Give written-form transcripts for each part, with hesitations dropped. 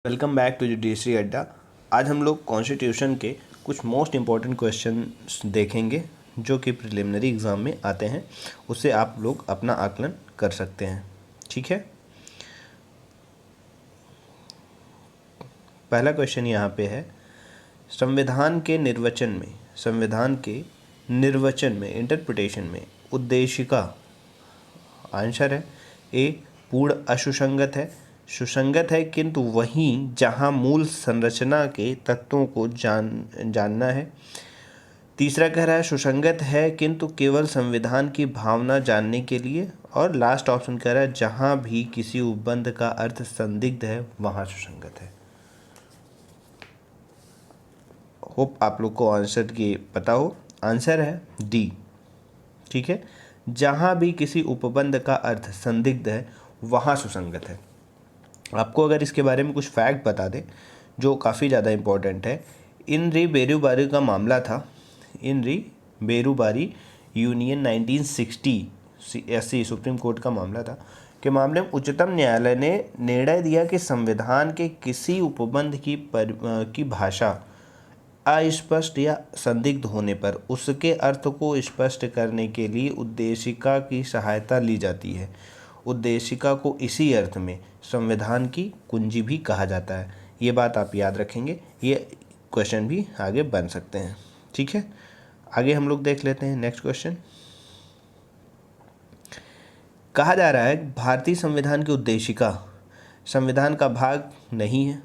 Welcome back to judiciary अड्डा। आज हम लोग कॉन्स्टिट्यूशन के कुछ मोस्ट इम्पॉर्टेंट क्वेश्चन देखेंगे जो कि प्रिलिमिनरी एग्ज़ाम में आते हैं। उससे आप लोग अपना आकलन कर सकते हैं। ठीक है, पहला क्वेश्चन यहाँ पे है, संविधान के निर्वचन में इंटरप्रिटेशन में उद्देशिका आंसर है ए पूर्ण असुसंगत है, सुसंगत है किंतु वहीं जहां मूल संरचना के तत्वों को जानना है। तीसरा कह रहा है सुसंगत है किंतु केवल संविधान की भावना जानने के लिए। और लास्ट ऑप्शन कह रहा है जहां भी किसी उपबंध का अर्थ संदिग्ध है वहां सुसंगत है। होप आप लोग को आंसर ये पता हो। आंसर है डी। ठीक है, जहां भी किसी उपबंध का अर्थ संदिग्ध है वहां सुसंगत है। आपको अगर इसके बारे में कुछ फैक्ट बता दें जो काफ़ी ज़्यादा इम्पोर्टेंट है, इन री बेरुबारी का मामला था। इन री Berubari union 1960 SC supreme court का मामला था के मामले में उच्चतम न्यायालय ने निर्णय दिया कि संविधान के किसी उपबंध की भाषा अस्पष्ट या संदिग्ध होने पर उसके अर्थ को स्पष्ट करने के लिए उद्देशिका की सहायता ली जाती है। उद्देशिका को इसी अर्थ में संविधान की कुंजी भी कहा जाता है। ये बात आप याद रखेंगे, ये क्वेश्चन भी आगे बन सकते हैं। ठीक है, आगे हम लोग देख लेते हैं नेक्स्ट क्वेश्चन। कहा जा रहा है भारतीय संविधान की उद्देशिका संविधान का भाग नहीं है,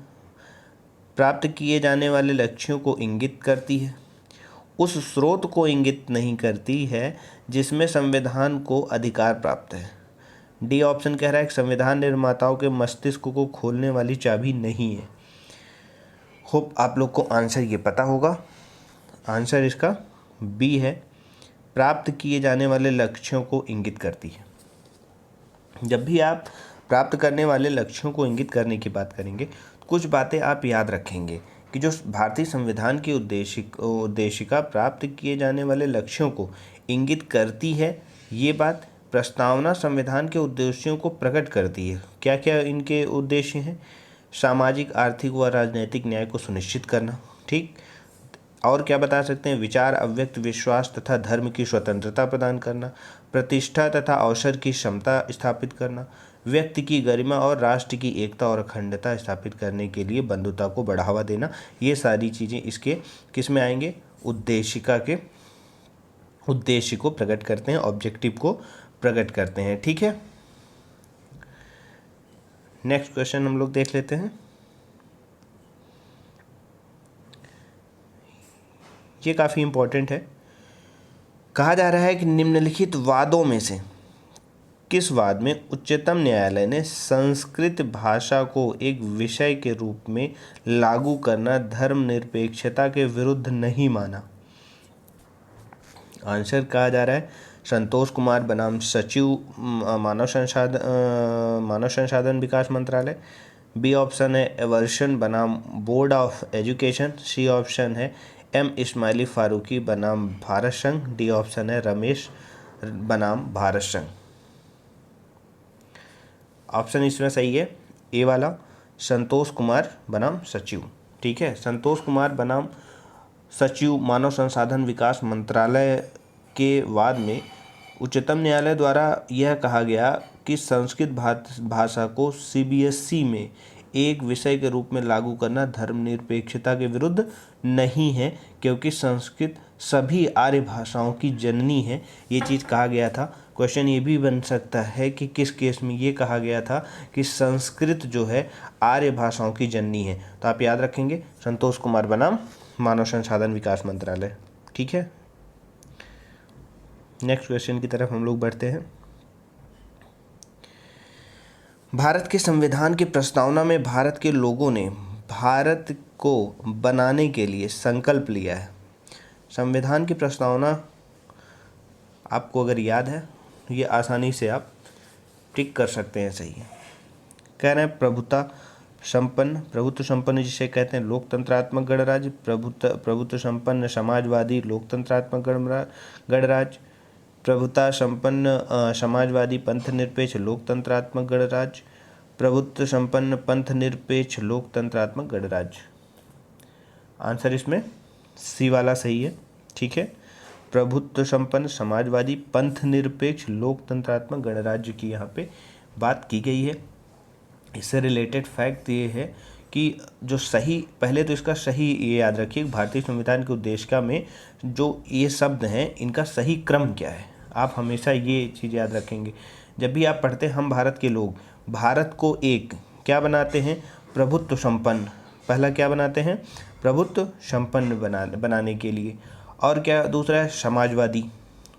प्राप्त किए जाने वाले लक्ष्यों को इंगित करती है, उस स्रोत को इंगित नहीं करती है जिसमें संविधान को अधिकार प्राप्त है। डी ऑप्शन कह रहा है कि संविधान निर्माताओं के मस्तिष्क को खोलने वाली चाबी नहीं है। होप आप लोग को आंसर ये पता होगा। आंसर इसका बी है, प्राप्त किए जाने वाले लक्ष्यों को इंगित करती है। जब भी आप प्राप्त करने वाले लक्ष्यों को इंगित करने की बात करेंगे तो कुछ बातें आप याद रखेंगे कि जो भारतीय संविधान की उद्देशिका प्राप्त किए जाने वाले लक्ष्यों को इंगित करती है। ये बात प्रस्तावना संविधान के उद्देश्यों को प्रकट करती है। क्या क्या इनके उद्देश्य हैं? सामाजिक, आर्थिक व राजनीतिक न्याय को सुनिश्चित करना। ठीक, और क्या बता सकते हैं? विचार, अव्यक्त विश्वास तथा धर्म की स्वतंत्रता प्रदान करना, प्रतिष्ठा तथा अवसर की क्षमता स्थापित करना, व्यक्ति की गरिमा और राष्ट्र की एकता और अखंडता स्थापित करने के लिए बंधुता को बढ़ावा देना। ये सारी चीज़ें इसके किस में आएंगे? उद्देशिका के उद्देश्य को प्रकट करते हैं, ऑब्जेक्टिव को प्रकट करते हैं। ठीक है, नेक्स्ट क्वेश्चन हम लोग देख लेते हैं। ये काफ़ी इंपॉर्टेंट है। कहा जा रहा है कि निम्नलिखित वादों में से किस वाद में उच्चतम न्यायालय ने संस्कृत भाषा को एक विषय के रूप में लागू करना धर्मनिरपेक्षता के विरुद्ध नहीं माना? आंसर कहा जा रहा है संतोष कुमार बनाम सचिव मानव संसाधन विकास मंत्रालय। बी ऑप्शन है एवर्शन बनाम board of education. C option है एम इस्माइली फारूकी बनाम भारत संघ। डी ऑप्शन है रमेश बनाम भारत संघ। ऑप्शन इसमें सही है ए वाला, संतोष कुमार बनाम सचिव। ठीक है, संतोष कुमार बनाम सचिव मानव संसाधन विकास मंत्रालय के वाद में उच्चतम न्यायालय द्वारा यह कहा गया कि संस्कृत भाषा को CBSE में एक विषय के रूप में लागू करना धर्मनिरपेक्षता के विरुद्ध नहीं है, क्योंकि संस्कृत सभी आर्य भाषाओं की जननी है। ये चीज़ कहा गया था। क्वेश्चन ये भी बन सकता है कि किस केस में ये कहा गया था कि संस्कृत जो है आर्य भाषाओं की जननी है। तो आप याद रखेंगे संतोष कुमार बनाम मानव संसाधन विकास मंत्रालय। ठीक है, नेक्स्ट क्वेश्चन की तरफ हम लोग बढ़ते हैं। भारत के संविधान की प्रस्तावना में भारत के लोगों ने भारत को बनाने के लिए संकल्प लिया है। संविधान की प्रस्तावना आपको अगर याद है, ये आसानी से आप टिक कर सकते हैं। सही है, कह रहे हैं प्रभुत्व संपन्न जिसे कहते हैं लोकतंत्रात्मक गणराज्य, प्रभुत्व संपन्न समाजवादी लोकतंत्रात्मक गणराज्य, प्रभुता संपन्न समाजवादी पंथ निरपेक्ष लोकतंत्रात्मक गणराज्य, प्रभुत्व संपन्न पंथ निरपेक्ष लोकतंत्रात्मक गणराज्य। आंसर इसमें सी वाला सही है। ठीक है, प्रभुत्व संपन्न समाजवादी पंथ निरपेक्ष लोकतंत्रात्मक गणराज्य की यहाँ पे बात की गई है। इससे रिलेटेड फैक्ट ये है कि जो सही, पहले तो इसका सही ये याद रखिए, भारतीय संविधान के उद्देशिका में जो ये शब्द हैं इनका सही क्रम क्या है। आप हमेशा ये चीज़ याद रखेंगे जब भी आप पढ़ते हैं हम भारत के लोग, भारत को एक क्या बनाते हैं, प्रभुत्व संपन्न। पहला क्या बनाते हैं, प्रभुत्व संपन्न बनाने के लिए। और क्या दूसरा है, समाजवादी।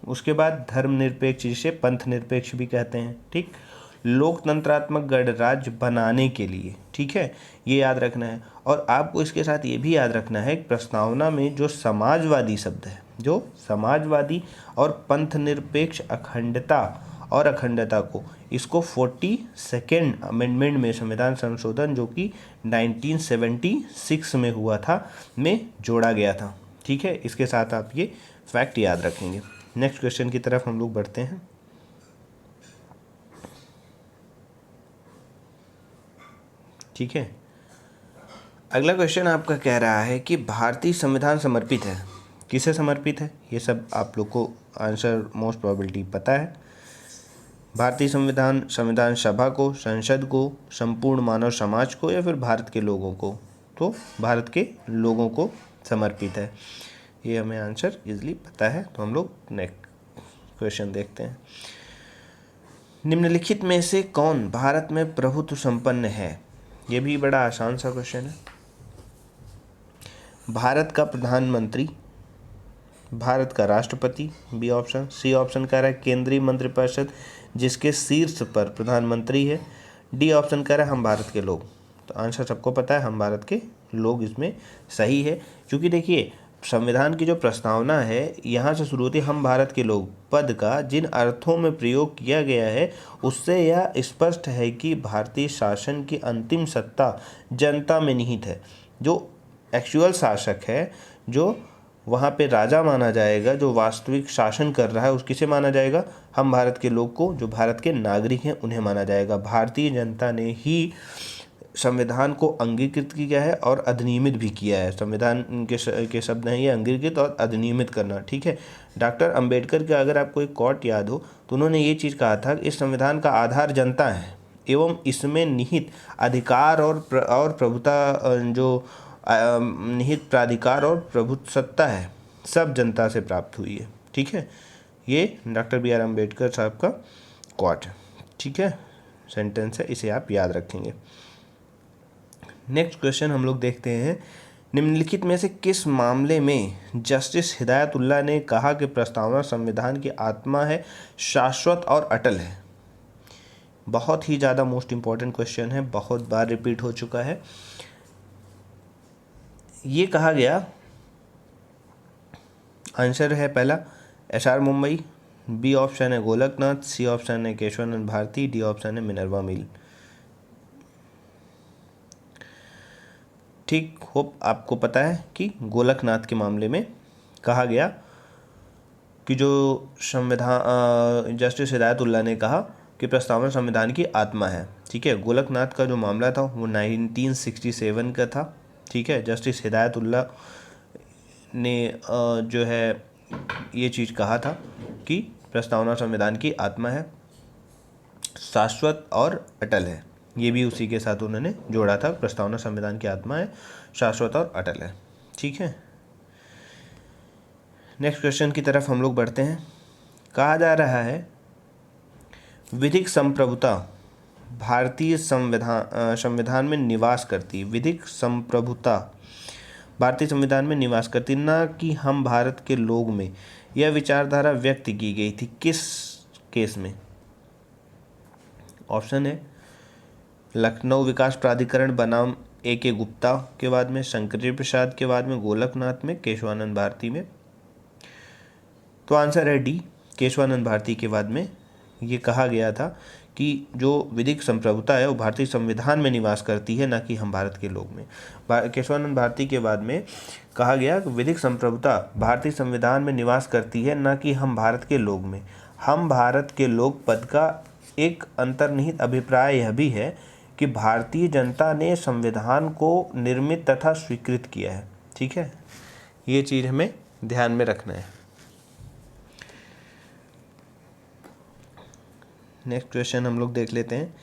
उसके बाद धर्मनिरपेक्ष, जिसे पंथ निरपेक्ष भी कहते हैं। ठीक, लोकतंत्रात्मक गणराज्य बनाने के लिए। ठीक है, ये याद रखना है। और आपको इसके साथ ये भी याद रखना है प्रस्तावना में जो समाजवादी शब्द है, जो समाजवादी और पंथ निरपेक्ष अखंडता को, इसको 42nd अमेंडमेंट में, संविधान संशोधन जो कि 1976 में हुआ था, में जोड़ा गया था। ठीक है, इसके साथ आप ये फैक्ट याद रखेंगे। नेक्स्ट क्वेश्चन की तरफ हम लोग बढ़ते हैं। ठीक है, अगला क्वेश्चन आपका कह रहा है कि भारतीय संविधान समर्पित है, किसे समर्पित है? ये सब आप लोग को आंसर मोस्ट प्रोबेबिलिटी पता है। भारतीय संविधान संविधान सभा को, संसद को, संपूर्ण मानव समाज को, या फिर भारत के लोगों को? तो भारत के लोगों को समर्पित है, ये हमें आंसर इजली पता है। तो हम लोग नेक्स्ट क्वेश्चन देखते हैं। निम्नलिखित में से कौन भारत में प्रभुत्व संपन्न है? ये भी बड़ा आसान सा क्वेश्चन है। भारत का प्रधानमंत्री, भारत का राष्ट्रपति, बी ऑप्शन। सी ऑप्शन कह रहा है केंद्रीय मंत्रिपरिषद जिसके शीर्ष पर प्रधानमंत्री है। डी ऑप्शन कह रहा है हम भारत के लोग। तो आंसर सबको पता है, हम भारत के लोग इसमें सही है। क्योंकि देखिए संविधान की जो प्रस्तावना है यहाँ से शुरू होती है, हम भारत के लोग पद का जिन अर्थों में प्रयोग किया गया है उससे यह स्पष्ट है कि भारतीय शासन की अंतिम सत्ता जनता में निहित है। जो एक्चुअल शासक है, जो वहाँ पे राजा माना जाएगा, जो वास्तविक शासन कर रहा है, उस किसे माना जाएगा? हम भारत के लोग को, जो भारत के नागरिक हैं उन्हें माना जाएगा। भारतीय जनता ने ही संविधान को अंगीकृत किया है और अधिनियमित भी किया है। संविधान के शब्द हैं ये, अंगीकृत और अधिनियमित करना। ठीक है, डॉक्टर अंबेडकर का अगर आपको एक कोट याद हो तो उन्होंने ये चीज़ कहा था कि इस संविधान का आधार जनता है एवं इसमें निहित अधिकार और प्रभुता, जो निहित प्राधिकार और प्रभुसत्ता है, सब जनता से प्राप्त हुई है। ठीक है, ये डॉक्टर बी आर अम्बेडकर साहब का कोट है। ठीक है, सेंटेंस है, इसे आप याद रखेंगे। नेक्स्ट क्वेश्चन हम लोग देखते हैं। निम्नलिखित में से किस मामले में जस्टिस हिदायतुल्लाह ने कहा कि प्रस्तावना संविधान की आत्मा है, शाश्वत और अटल है? बहुत ही ज़्यादा मोस्ट इम्पॉर्टेंट क्वेश्चन है, बहुत बार रिपीट हो चुका है। ये कहा गया, आंसर है पहला एस.आर. मुंबई, बी ऑप्शन है गोलकनाथ, सी ऑप्शन है केशवानंद भारती, डी ऑप्शन है मिनर्वा मिल। ठीक, होप आपको पता है कि गोलकनाथ के मामले में कहा गया कि जो संविधान जस्टिस हिदायतुल्लाह ने कहा कि प्रस्तावना संविधान की आत्मा है। ठीक है, गोलकनाथ का जो मामला था वो 1967 का था। ठीक है, जस्टिस हिदायतुल्लाह ने जो है ये चीज़ कहा था कि प्रस्तावना संविधान की आत्मा है, शाश्वत और अटल है। ये भी उसी के साथ उन्होंने जोड़ा था, प्रस्तावना संविधान की आत्मा है, शाश्वत और अटल है। ठीक है, नेक्स्ट क्वेश्चन की तरफ हम लोग बढ़ते हैं। कहा जा रहा है विधिक संप्रभुता भारतीय संविधान में निवास करती, विधिक संप्रभुता भारतीय संविधान में निवास करती, ना कि हम भारत के लोग में यह विचारधारा व्यक्त की गई थी। किस केस में? ऑप्शन है लखनऊ विकास प्राधिकरण बनाम A.K. गुप्ता के बाद में, शंकरी प्रसाद के बाद में, गोलकनाथ में, केशवानंद भारती में। तो आंसर है डी, केशवानंद भारती के बाद में ये कहा गया था कि जो विधिक संप्रभुता है वो भारतीय संविधान में निवास करती है, ना कि हम भारत के लोग में। केशवानंद भारती के बाद में कहा गया कि विधिक संप्रभुता भारतीय संविधान में निवास करती है, ना कि हम भारत के लोग में। हम भारत के लोग पद का एक अंतर्निहित अभिप्राय यह भी है कि भारतीय जनता ने संविधान को निर्मित तथा स्वीकृत किया है। ठीक है, ये चीज़ हमें ध्यान में रखना है। नेक्स्ट क्वेश्चन हम लोग देख लेते हैं।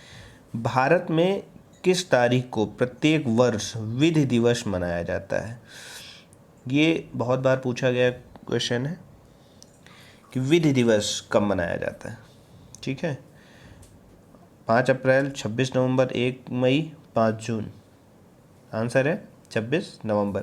भारत में किस तारीख को प्रत्येक वर्ष विधि दिवस मनाया जाता है? ये बहुत बार पूछा गया क्वेश्चन है कि विधि दिवस कब मनाया जाता है। ठीक है, 5 अप्रैल, 26 नवंबर, 1 मई, 5 जून। आंसर है 26 नवंबर।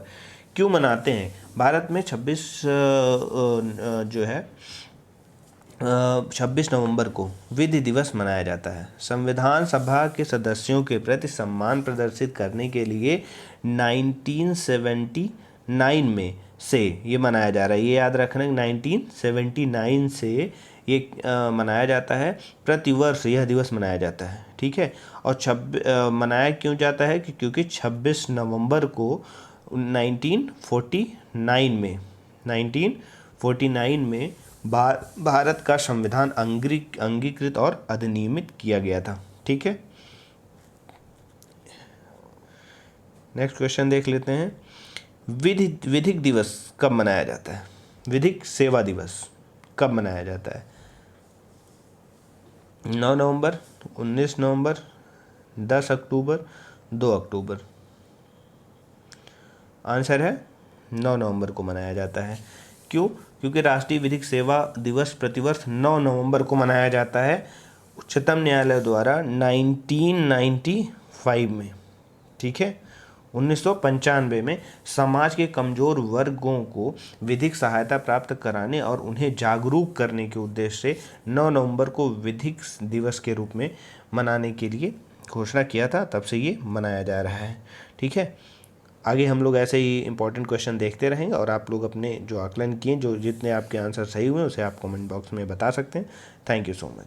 क्यों मनाते हैं? भारत में 26 नवंबर को विधि दिवस मनाया जाता है। संविधान सभा के सदस्यों के प्रति सम्मान प्रदर्शित करने के लिए 1979 में से ये मनाया जा रहा है। ये याद रखना, 1979 से ये मनाया जाता है। प्रतिवर्ष यह दिवस मनाया जाता है। ठीक है, और मनाया क्यों जाता है कि क्योंकि 26 नवंबर को 1949 में भारत का संविधान अंगीकृत और अधिनियमित किया गया था। ठीक है, नेक्स्ट क्वेश्चन देख लेते हैं। विधिक दिवस कब मनाया जाता है? विधिक सेवा दिवस कब मनाया जाता है? 9 नवंबर, 19 नवंबर, 10 अक्टूबर, 2 अक्टूबर। आंसर है 9 नवंबर को मनाया जाता है। क्यों? क्योंकि राष्ट्रीय विधिक सेवा दिवस प्रतिवर्ष 9 नवंबर को मनाया जाता है उच्चतम न्यायालय द्वारा 1995 में। ठीक है, 1995 में समाज के कमज़ोर वर्गों को विधिक सहायता प्राप्त कराने और उन्हें जागरूक करने के उद्देश्य से 9 नवंबर को विधिक दिवस के रूप में मनाने के लिए घोषणा किया था। तब से ये मनाया जा रहा है। ठीक है, आगे हम लोग ऐसे ही इंपॉर्टेंट क्वेश्चन देखते रहेंगे और आप लोग अपने जो आकलन किए, जो जितने आपके आंसर सही हुए उसे आप कमेंट बॉक्स में बता सकते हैं। Thank you so much.